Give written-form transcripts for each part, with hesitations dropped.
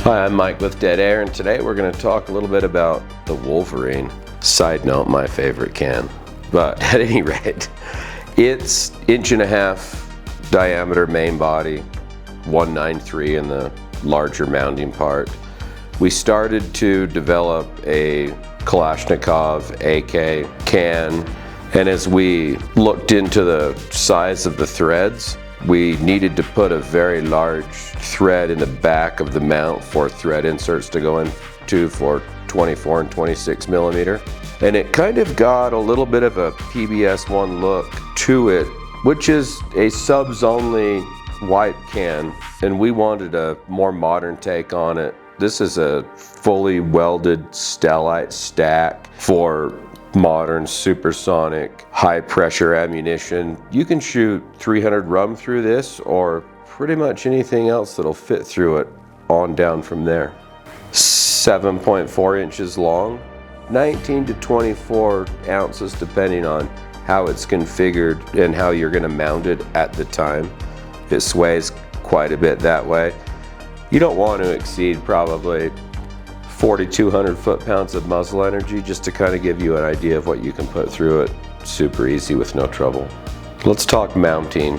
Hi, I'm Mike with Dead Air, and today we're going to talk a little bit about the Wolverine. Side note, my favorite can. But at any rate, it's 1.5" diameter main body, 193 in the larger mounting part. We started to develop a Kalashnikov AK can, and as we looked into the size of the threads, we needed to put a very large thread in the back of the mount for thread inserts to go into for 24 and 26 millimeter. And it kind of got a little bit of a PBS1 look to it, which is a subs only wipe can, and we wanted a more modern take on it. This is a fully welded stellite stack for modern supersonic high pressure ammunition. You can shoot 300 rum through this, or pretty much anything else that'll fit through it on down from there. 7.4 inches long, 19 to 24 ounces depending on how it's configured and how you're going to mount it at the time. It sways quite a bit that way. You don't want to exceed probably 4,200 foot-pounds of muzzle energy, just to kind of give you an idea of what you can put through it super easy with no trouble. Let's talk mounting.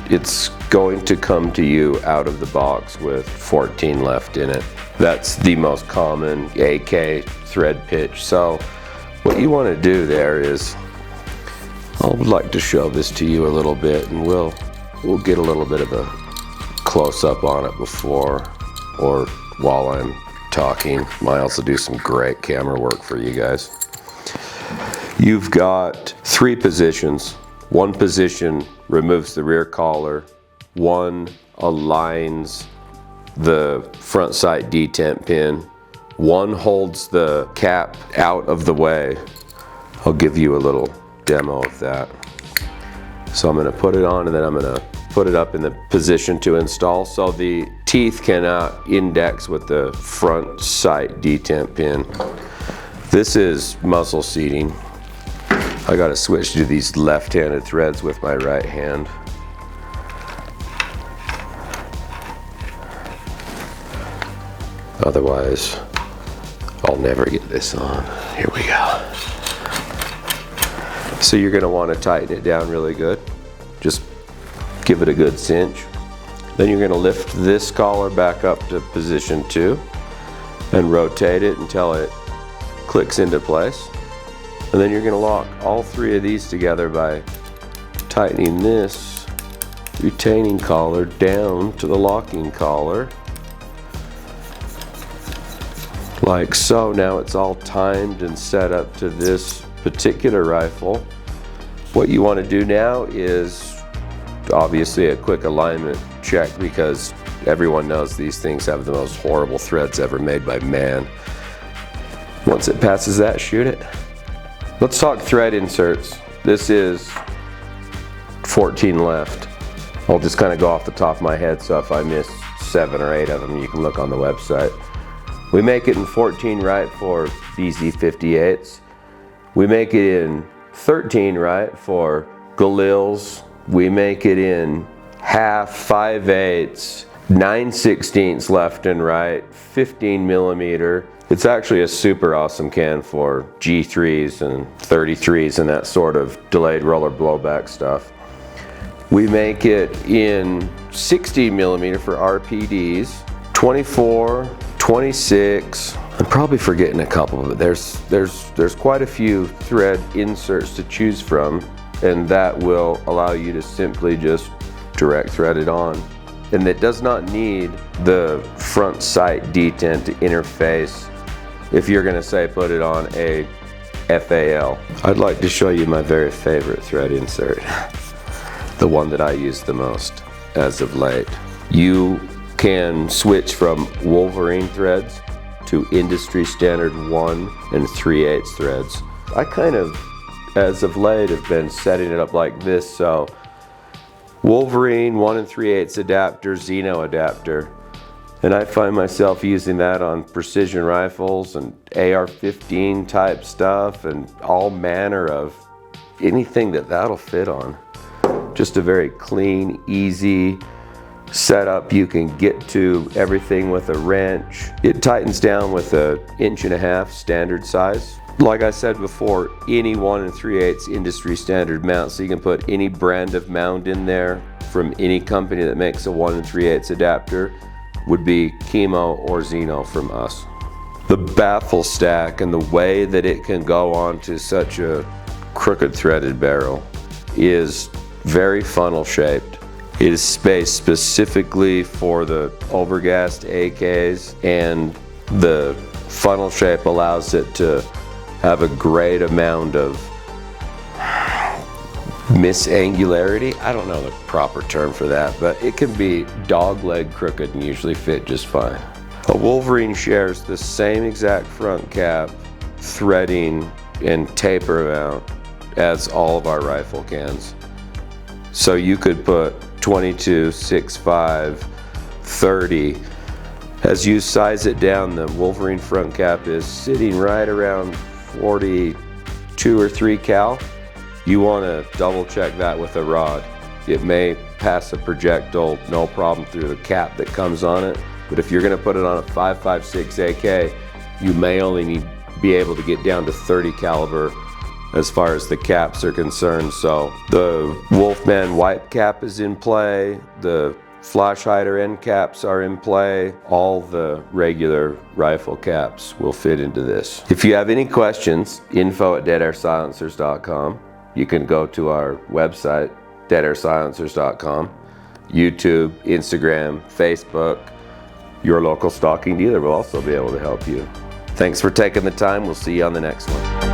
It's going to come to you out of the box with 14 left in it. That's the most common AK thread pitch. So what you want to do there is, I would like to show this to you a little bit, and we'll get a little bit of a close-up on it before or while I'm talking. I also do some great camera work for you guys. You've got 3 positions. One position removes the rear collar, one aligns the front sight detent pin, one holds the cap out of the way. I'll give you a little demo of that. So I'm going to put it on, and then I'm going to put it up in the position to install so the teeth cannot index with the front sight detent pin. This is muzzle seating. I got to switch to these left-handed threads with my right hand. Otherwise, I'll never get this on. Here we go. So you're going to want to tighten it down really good. Just give it a good cinch. Then you're going to lift this collar back up to position 2 and rotate it until it clicks into place. And then you're going to lock all 3 of these together by tightening this retaining collar down to the locking collar. Like so. Now it's all timed and set up to this particular rifle. What you want to do now is obviously a quick alignment check, because everyone knows these things have the most horrible threads ever made by man. Once it passes that, shoot it. Let's talk thread inserts. This is 14 left. I'll just kind of go off the top of my head, so if I miss 7 or 8 of them, you can look on the website. We make it in 14 right for BZ58s. We make it in 13 right for Galils. We make it in half, 5/8, 9/16 left and right, 15 millimeter. It's actually a super awesome can for G3s and 33s and that sort of delayed roller blowback stuff. We make it in 60 millimeter for RPDs, 24, 26. I'm probably forgetting a couple, but there's quite a few thread inserts to choose from, and that will allow you to simply just direct thread it on. And it does not need the front sight detent to interface if you're going to say put it on a FAL. I'd like to show you my very favorite thread insert, the one that I use the most as of late. You can switch from Wolverine threads to industry standard 1 3/8 threads. I kind of, as of late, have been setting it up like this. So Wolverine 1 3/8 adapter, Xeno adapter, and I find myself using that on precision rifles and AR-15 type stuff and all manner of anything that'll fit on. Just a very clean, easy setup. You can get to everything with a wrench. It tightens down with an 1.5 inch standard size. Like I said before, any 1 3/8 industry standard mount, so you can put any brand of mount in there from any company that makes a 1 3/8 adapter would be Chemo or Xeno from us. The baffle stack and the way that it can go onto such a crooked threaded barrel is very funnel shaped. It is spaced specifically for the overgassed AKs, and the funnel shape allows it to have a great amount of misangularity. I don't know the proper term for that, but it can be dog leg crooked and usually fit just fine. A Wolverine shares the same exact front cap, threading, and taper amount as all of our rifle cans. So you could put 22, 6.5, 30. As you size it down, the Wolverine front cap is sitting right around 42 or 3 cal. You want to double check that with a rod. It may pass a projectile no problem through the cap that comes on it, but if you're going to put it on a 5.56 AK, you may only be able to get down to 30 caliber as far as the caps are concerned. So the Wolfman wipe cap is in play, the flash hider end caps are in play, all the regular rifle caps will fit into this. If you have any questions, info@deadAirSilencers.com. You can go to our website, deadAirSilencers.com, YouTube, Instagram, Facebook. Your local stocking dealer will also be able to help you. Thanks for taking the time. We'll see you on the next one.